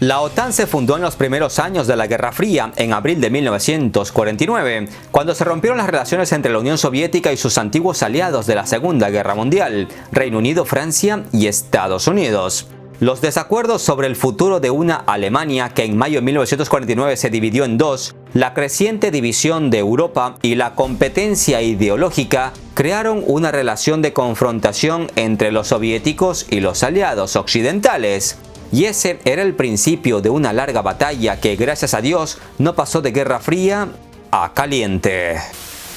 La OTAN se fundó en los primeros años de la Guerra Fría, en abril de 1949, cuando se rompieron las relaciones entre la Unión Soviética y sus antiguos aliados de la Segunda Guerra Mundial, Reino Unido, Francia y Estados Unidos. Los desacuerdos sobre el futuro de una Alemania que en mayo de 1949 se dividió en dos, la creciente división de Europa y la competencia ideológica crearon una relación de confrontación entre los soviéticos y los aliados occidentales. Y ese era el principio de una larga batalla que, gracias a Dios, no pasó de Guerra Fría a caliente.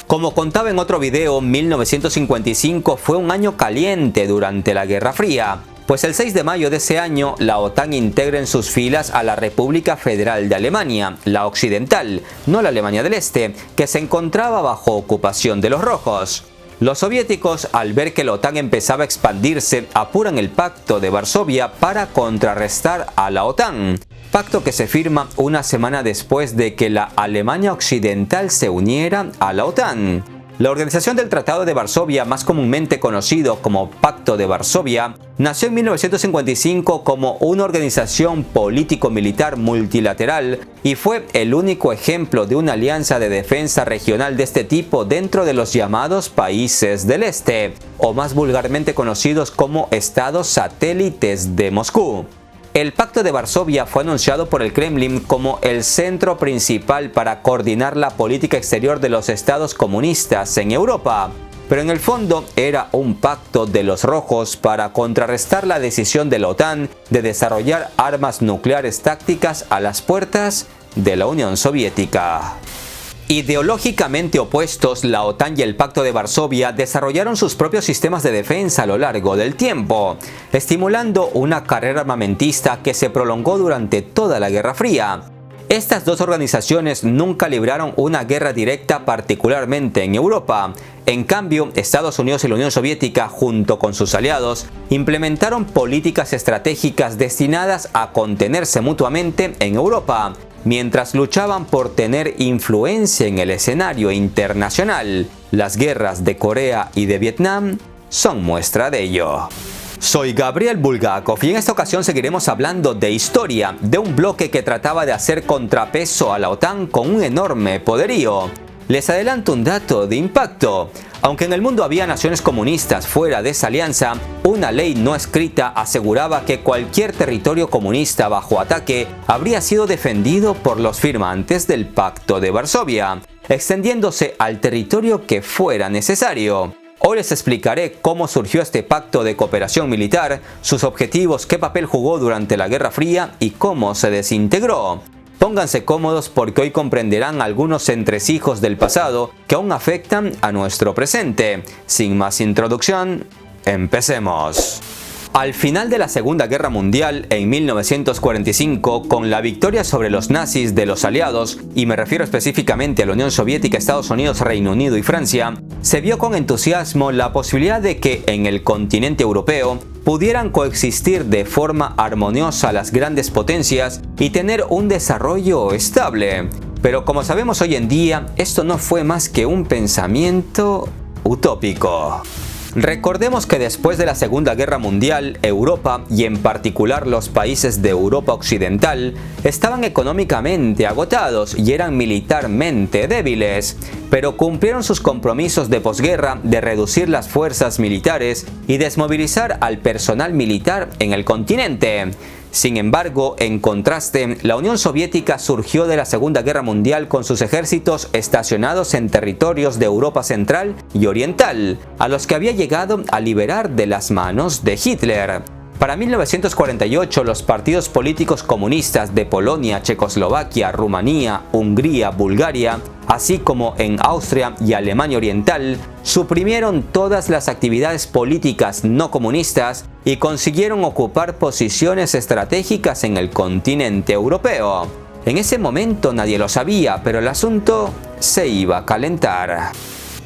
Como contaba en otro video, 1955 fue un año caliente durante la Guerra Fría, pues el 6 de mayo de ese año la OTAN integra en sus filas a la República Federal de Alemania, la occidental, no la Alemania del Este, que se encontraba bajo ocupación de los rojos. Los soviéticos, al ver que la OTAN empezaba a expandirse, apuran el Pacto de Varsovia para contrarrestar a la OTAN. Pacto que se firma una semana después de que la Alemania Occidental se uniera a la OTAN. La organización del Tratado de Varsovia, más comúnmente conocido como Pacto de Varsovia, nació en 1955 como una organización político-militar multilateral y fue el único ejemplo de una alianza de defensa regional de este tipo dentro de los llamados países del Este, o más vulgarmente conocidos como estados satélites de Moscú. El Pacto de Varsovia fue anunciado por el Kremlin como el centro principal para coordinar la política exterior de los estados comunistas en Europa, pero en el fondo era un pacto de los rojos para contrarrestar la decisión de la OTAN de desarrollar armas nucleares tácticas a las puertas de la Unión Soviética. Ideológicamente opuestos, la OTAN y el Pacto de Varsovia desarrollaron sus propios sistemas de defensa a lo largo del tiempo, estimulando una carrera armamentista que se prolongó durante toda la Guerra Fría. Estas dos organizaciones nunca libraron una guerra directa, particularmente en Europa. En cambio, Estados Unidos y la Unión Soviética, junto con sus aliados, implementaron políticas estratégicas destinadas a contenerse mutuamente en Europa, mientras luchaban por tener influencia en el escenario internacional. Las guerras de Corea y de Vietnam son muestra de ello. Soy Gabriel Bulgakov y en esta ocasión seguiremos hablando de historia, de un bloque que trataba de hacer contrapeso a la OTAN con un enorme poderío. Les adelanto un dato de impacto. Aunque en el mundo había naciones comunistas fuera de esa alianza, una ley no escrita aseguraba que cualquier territorio comunista bajo ataque habría sido defendido por los firmantes del Pacto de Varsovia, extendiéndose al territorio que fuera necesario. Hoy les explicaré cómo surgió este pacto de cooperación militar, sus objetivos, qué papel jugó durante la Guerra Fría y cómo se desintegró. Pónganse cómodos porque hoy comprenderán algunos entresijos del pasado que aún afectan a nuestro presente. Sin más introducción, empecemos. Al final de la Segunda Guerra Mundial, en 1945, con la victoria sobre los nazis de los aliados, y me refiero específicamente a la Unión Soviética, Estados Unidos, Reino Unido y Francia, se vio con entusiasmo la posibilidad de que en el continente europeo pudieran coexistir de forma armoniosa las grandes potencias y tener un desarrollo estable. Pero como sabemos hoy en día, esto no fue más que un pensamiento utópico. Recordemos que después de la Segunda Guerra Mundial, Europa, y en particular los países de Europa Occidental, estaban económicamente agotados y eran militarmente débiles, pero cumplieron sus compromisos de posguerra de reducir las fuerzas militares y desmovilizar al personal militar en el continente. Sin embargo, en contraste, la Unión Soviética surgió de la Segunda Guerra Mundial con sus ejércitos estacionados en territorios de Europa Central y Oriental, a los que había llegado a liberar de las manos de Hitler. Para 1948, los partidos políticos comunistas de Polonia, Checoslovaquia, Rumanía, Hungría, Bulgaria, así como en Austria y Alemania Oriental, suprimieron todas las actividades políticas no comunistas y consiguieron ocupar posiciones estratégicas en el continente europeo. En ese momento nadie lo sabía, pero el asunto se iba a calentar.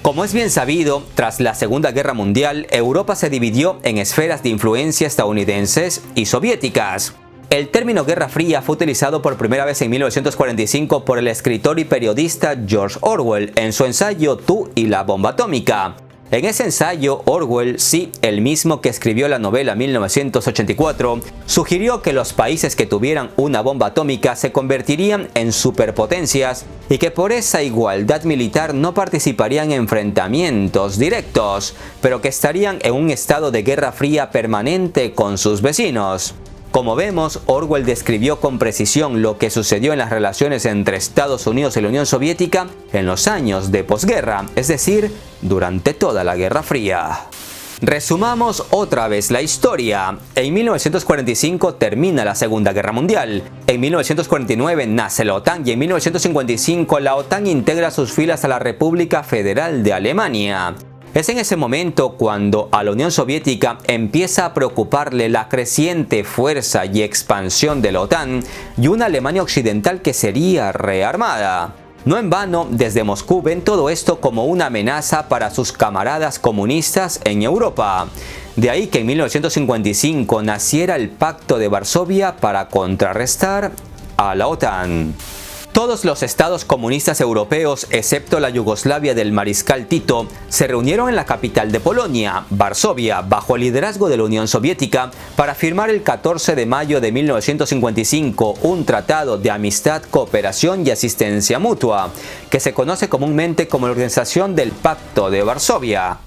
Como es bien sabido, tras la Segunda Guerra Mundial, Europa se dividió en esferas de influencia estadounidenses y soviéticas. El término Guerra Fría fue utilizado por primera vez en 1945 por el escritor y periodista George Orwell en su ensayo Tú y la bomba atómica. En ese ensayo, Orwell, sí, el mismo que escribió la novela 1984, sugirió que los países que tuvieran una bomba atómica se convertirían en superpotencias y que por esa igualdad militar no participarían en enfrentamientos directos, pero que estarían en un estado de guerra fría permanente con sus vecinos. Como vemos, Orwell describió con precisión lo que sucedió en las relaciones entre Estados Unidos y la Unión Soviética en los años de posguerra, es decir, durante toda la Guerra Fría. Resumamos otra vez la historia. En 1945 termina la Segunda Guerra Mundial. En 1949 nace la OTAN y en 1955 la OTAN integra sus filas a la República Federal de Alemania. Es en ese momento cuando a la Unión Soviética empieza a preocuparle la creciente fuerza y expansión de la OTAN y una Alemania occidental que sería rearmada. No en vano, desde Moscú ven todo esto como una amenaza para sus camaradas comunistas en Europa. De ahí que en 1955 naciera el Pacto de Varsovia para contrarrestar a la OTAN. Todos los estados comunistas europeos, excepto la Yugoslavia del mariscal Tito, se reunieron en la capital de Polonia, Varsovia, bajo el liderazgo de la Unión Soviética, para firmar el 14 de mayo de 1955 un tratado de amistad, cooperación y asistencia mutua, que se conoce comúnmente como la Organización del Pacto de Varsovia.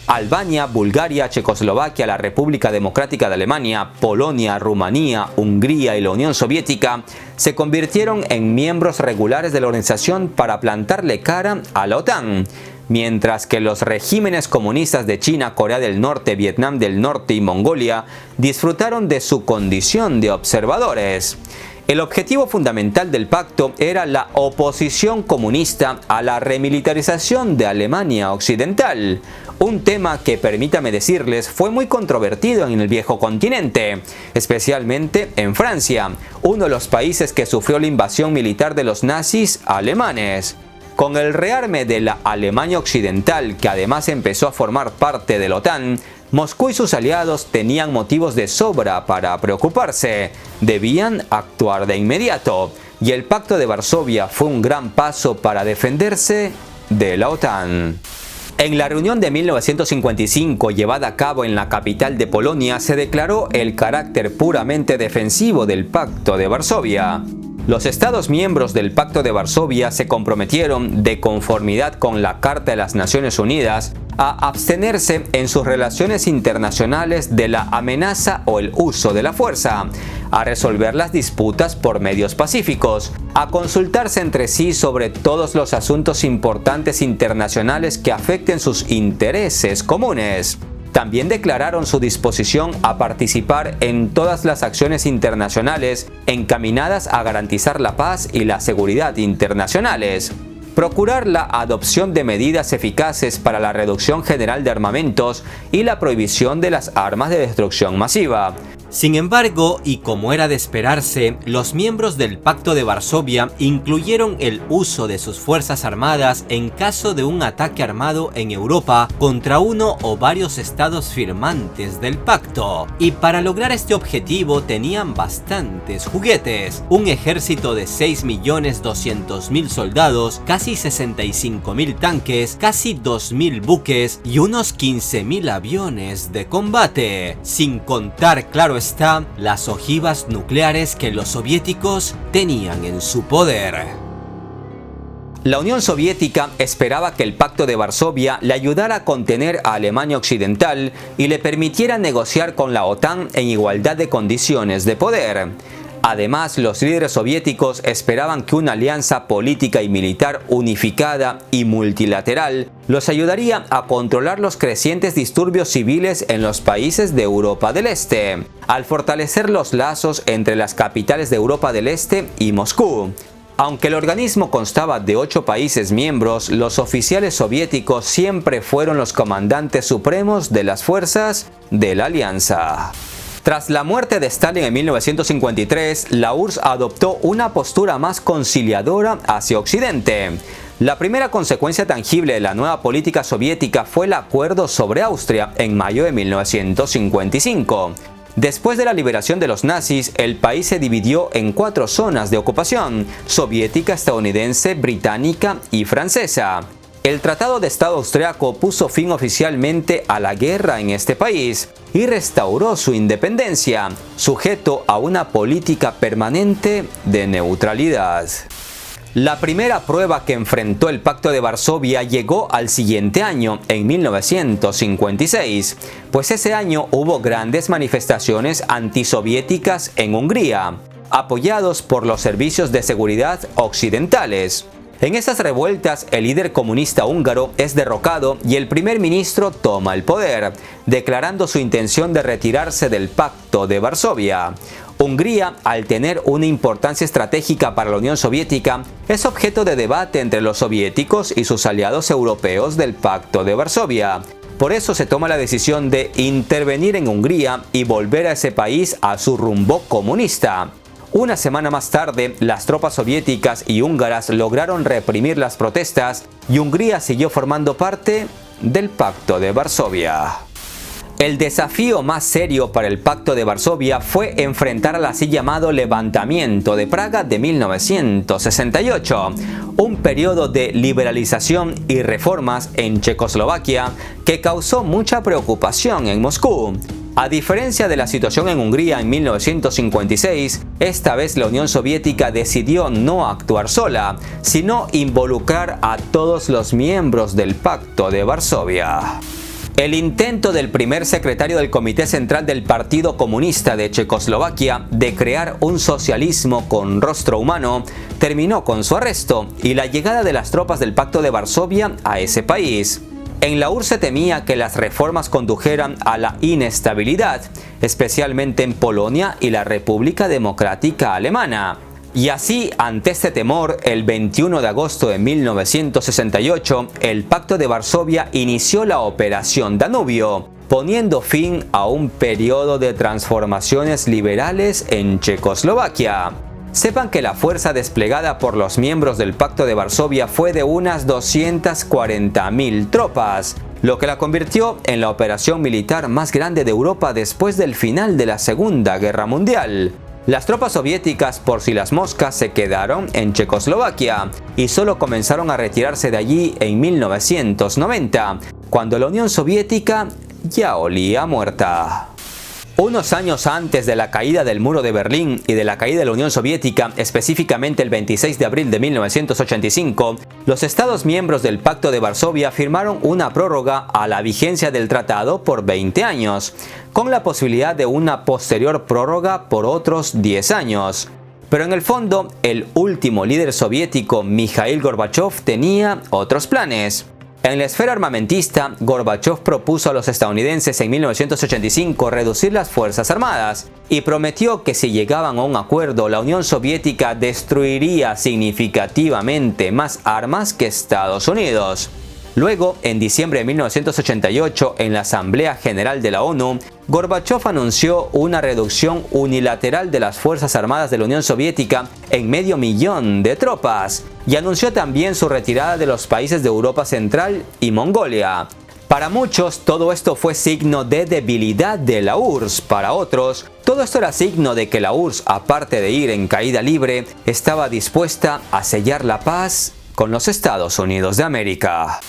Albania, Bulgaria, Checoslovaquia, la República Democrática de Alemania, Polonia, Rumanía, Hungría y la Unión Soviética se convirtieron en miembros regulares de la organización para plantarle cara a la OTAN, mientras que los regímenes comunistas de China, Corea del Norte, Vietnam del Norte y Mongolia disfrutaron de su condición de observadores. El objetivo fundamental del pacto era la oposición comunista a la remilitarización de Alemania Occidental, un tema que, permítame decirles, fue muy controvertido en el viejo continente, especialmente en Francia, uno de los países que sufrió la invasión militar de los nazis alemanes. Con el rearme de la Alemania Occidental, que además empezó a formar parte de la OTAN, Moscú y sus aliados tenían motivos de sobra para preocuparse. Debían actuar de inmediato, y el Pacto de Varsovia fue un gran paso para defenderse de la OTAN. En la reunión de 1955 llevada a cabo en la capital de Polonia se declaró el carácter puramente defensivo del Pacto de Varsovia. Los Estados miembros del Pacto de Varsovia se comprometieron, de conformidad con la Carta de las Naciones Unidas, a abstenerse en sus relaciones internacionales de la amenaza o el uso de la fuerza, a resolver las disputas por medios pacíficos, a consultarse entre sí sobre todos los asuntos importantes internacionales que afecten sus intereses comunes. También declararon su disposición a participar en todas las acciones internacionales encaminadas a garantizar la paz y la seguridad internacionales, procurar la adopción de medidas eficaces para la reducción general de armamentos y la prohibición de las armas de destrucción masiva. Sin embargo, y como era de esperarse, los miembros del Pacto de Varsovia incluyeron el uso de sus fuerzas armadas en caso de un ataque armado en Europa contra uno o varios estados firmantes del pacto. Y para lograr este objetivo tenían bastantes juguetes: un ejército de 6.200.000 soldados, casi 65.000 tanques, casi 2.000 buques y unos 15.000 aviones de combate, sin contar, claro está, las ojivas nucleares que los soviéticos tenían en su poder. La Unión Soviética esperaba que el Pacto de Varsovia le ayudara a contener a Alemania Occidental y le permitiera negociar con la OTAN en igualdad de condiciones de poder. Además, los líderes soviéticos esperaban que una alianza política y militar unificada y multilateral los ayudaría a controlar los crecientes disturbios civiles en los países de Europa del Este, al fortalecer los lazos entre las capitales de Europa del Este y Moscú. Aunque el organismo constaba de 8 países miembros, los oficiales soviéticos siempre fueron los comandantes supremos de las fuerzas de la alianza. Tras la muerte de Stalin en 1953, la URSS adoptó una postura más conciliadora hacia Occidente. La primera consecuencia tangible de la nueva política soviética fue el acuerdo sobre Austria en mayo de 1955. Después de la liberación de los nazis, el país se dividió en 4 zonas de ocupación: soviética, estadounidense, británica y francesa. El Tratado de Estado austriaco puso fin oficialmente a la guerra en este país y restauró su independencia, sujeto a una política permanente de neutralidad. La primera prueba que enfrentó el Pacto de Varsovia llegó al siguiente año, en 1956, pues ese año hubo grandes manifestaciones antisoviéticas en Hungría, apoyados por los servicios de seguridad occidentales. En esas revueltas, el líder comunista húngaro es derrocado y el primer ministro toma el poder, declarando su intención de retirarse del Pacto de Varsovia. Hungría, al tener una importancia estratégica para la Unión Soviética, es objeto de debate entre los soviéticos y sus aliados europeos del Pacto de Varsovia. Por eso se toma la decisión de intervenir en Hungría y volver a ese país a su rumbo comunista. Una semana más tarde, las tropas soviéticas y húngaras lograron reprimir las protestas y Hungría siguió formando parte del Pacto de Varsovia. El desafío más serio para el Pacto de Varsovia fue enfrentar al así llamado Levantamiento de Praga de 1968, un periodo de liberalización y reformas en Checoslovaquia que causó mucha preocupación en Moscú. A diferencia de la situación en Hungría en 1956, esta vez la Unión Soviética decidió no actuar sola, sino involucrar a todos los miembros del Pacto de Varsovia. El intento del primer secretario del Comité Central del Partido Comunista de Checoslovaquia de crear un socialismo con rostro humano terminó con su arresto y la llegada de las tropas del Pacto de Varsovia a ese país. En la URSS se temía que las reformas condujeran a la inestabilidad, especialmente en Polonia y la República Democrática Alemana. Y así, ante este temor, el 21 de agosto de 1968, el Pacto de Varsovia inició la Operación Danubio, poniendo fin a un periodo de transformaciones liberales en Checoslovaquia. Sepan que la fuerza desplegada por los miembros del Pacto de Varsovia fue de unas 240.000 tropas, lo que la convirtió en la operación militar más grande de Europa después del final de la Segunda Guerra Mundial. Las tropas soviéticas, por si las moscas, se quedaron en Checoslovaquia y solo comenzaron a retirarse de allí en 1990, cuando la Unión Soviética ya olía muerta. Unos años antes de la caída del muro de Berlín y de la caída de la Unión Soviética, específicamente el 26 de abril de 1985, los Estados miembros del Pacto de Varsovia firmaron una prórroga a la vigencia del tratado por 20 años, con la posibilidad de una posterior prórroga por otros 10 años. Pero en el fondo, el último líder soviético, Mikhail Gorbachev, tenía otros planes. En la esfera armamentista, Gorbachev propuso a los estadounidenses en 1985 reducir las fuerzas armadas y prometió que si llegaban a un acuerdo, la Unión Soviética destruiría significativamente más armas que Estados Unidos. Luego, en diciembre de 1988, en la Asamblea General de la ONU, Gorbachev anunció una reducción unilateral de las Fuerzas Armadas de la Unión Soviética en 500.000 de tropas y anunció también su retirada de los países de Europa Central y Mongolia. Para muchos, todo esto fue signo de debilidad de la URSS. Para otros, todo esto era signo de que la URSS, aparte de ir en caída libre, estaba dispuesta a sellar la paz con los Estados Unidos de América.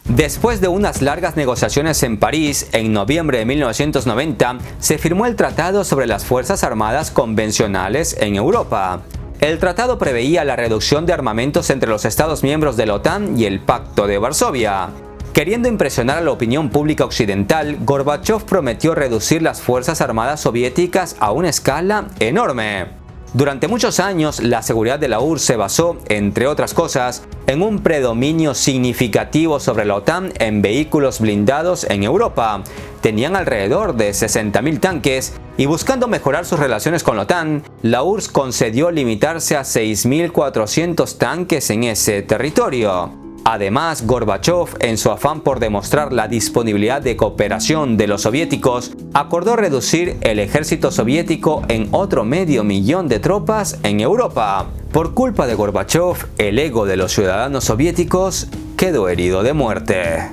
Después de unas largas negociaciones en París, en noviembre de 1990, se firmó el Tratado sobre las Fuerzas Armadas Convencionales en Europa. El tratado preveía la reducción de armamentos entre los Estados miembros de la OTAN y el Pacto de Varsovia. Queriendo impresionar a la opinión pública occidental, Gorbachev prometió reducir las Fuerzas Armadas soviéticas a una escala enorme. Durante muchos años, la seguridad de la URSS se basó, entre otras cosas, en un predominio significativo sobre la OTAN en vehículos blindados en Europa. Tenían alrededor de 60.000 tanques y buscando mejorar sus relaciones con la OTAN, la URSS concedió limitarse a 6.400 tanques en ese territorio. Además, Gorbachev, en su afán por demostrar la disponibilidad de cooperación de los soviéticos, acordó reducir el ejército soviético en otro 500.000 de tropas en Europa. Por culpa de Gorbachev, el ego de los ciudadanos soviéticos quedó herido de muerte.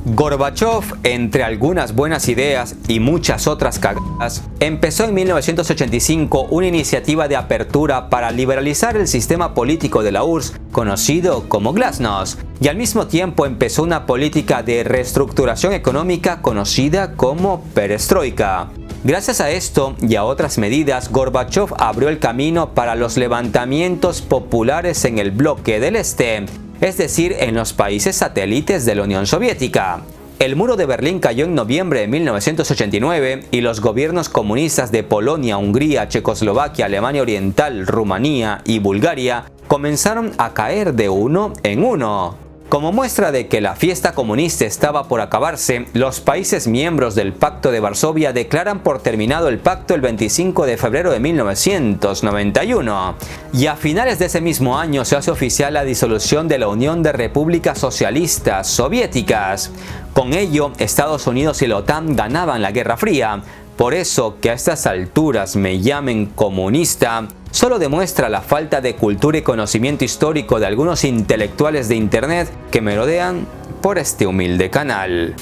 Gorbachov, entre algunas buenas ideas y muchas otras cagadas, empezó en 1985 una iniciativa de apertura para liberalizar el sistema político de la URSS, conocido como Glasnost, y al mismo tiempo empezó una política de reestructuración económica conocida como Perestroika. Gracias a esto y a otras medidas, Gorbachov abrió el camino para los levantamientos populares en el bloque del Este, es decir, en los países satélites de la Unión Soviética. El muro de Berlín cayó en noviembre de 1989 y los gobiernos comunistas de Polonia, Hungría, Checoslovaquia, Alemania Oriental, Rumanía y Bulgaria comenzaron a caer de uno en uno. Como muestra de que la fiesta comunista estaba por acabarse, los países miembros del Pacto de Varsovia declaran por terminado el pacto el 25 de febrero de 1991. Y a finales de ese mismo año se hace oficial la disolución de la Unión de Repúblicas Socialistas Soviéticas. Con ello, Estados Unidos y la OTAN ganaban la Guerra Fría. Por eso, que a estas alturas me llamen comunista, solo demuestra la falta de cultura y conocimiento histórico de algunos intelectuales de Internet que merodean por este humilde canal.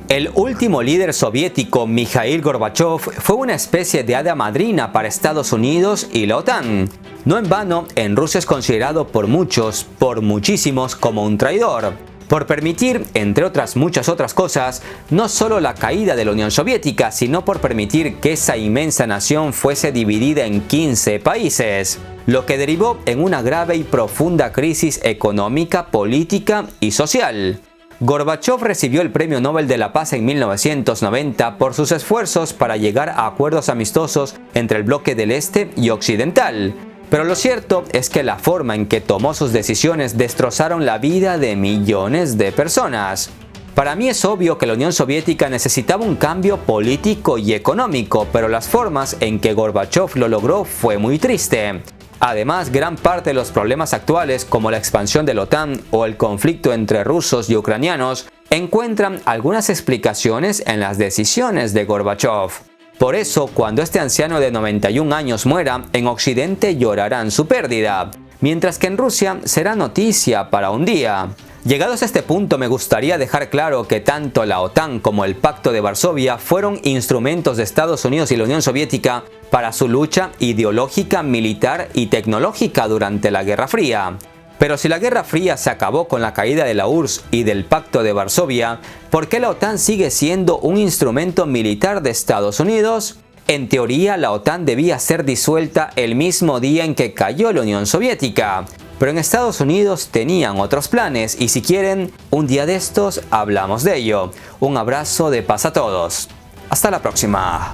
El último líder soviético, Mikhail Gorbachov, fue una especie de hada madrina para Estados Unidos y la OTAN. No en vano, en Rusia es considerado por muchos, por muchísimos, como un traidor, por permitir, entre otras muchas otras cosas, no solo la caída de la Unión Soviética, sino por permitir que esa inmensa nación fuese dividida en 15 países, lo que derivó en una grave y profunda crisis económica, política y social. Gorbachov recibió el Premio Nobel de la Paz en 1990 por sus esfuerzos para llegar a acuerdos amistosos entre el bloque del Este y Occidental. Pero lo cierto es que la forma en que tomó sus decisiones destrozaron la vida de millones de personas. Para mí es obvio que la Unión Soviética necesitaba un cambio político y económico, pero las formas en que Gorbachov lo logró fue muy triste. Además, gran parte de los problemas actuales, como la expansión de la OTAN o el conflicto entre rusos y ucranianos, encuentran algunas explicaciones en las decisiones de Gorbachov. Por eso, cuando este anciano de 91 años muera, en Occidente llorarán su pérdida, mientras que en Rusia será noticia para un día. Llegados a este punto, me gustaría dejar claro que tanto la OTAN como el Pacto de Varsovia fueron instrumentos de Estados Unidos y la Unión Soviética para su lucha ideológica, militar y tecnológica durante la Guerra Fría. Pero si la Guerra Fría se acabó con la caída de la URSS y del Pacto de Varsovia, ¿por qué la OTAN sigue siendo un instrumento militar de Estados Unidos? En teoría, la OTAN debía ser disuelta el mismo día en que cayó la Unión Soviética. Pero en Estados Unidos tenían otros planes y si quieren, un día de estos hablamos de ello. Un abrazo de paz a todos. Hasta la próxima.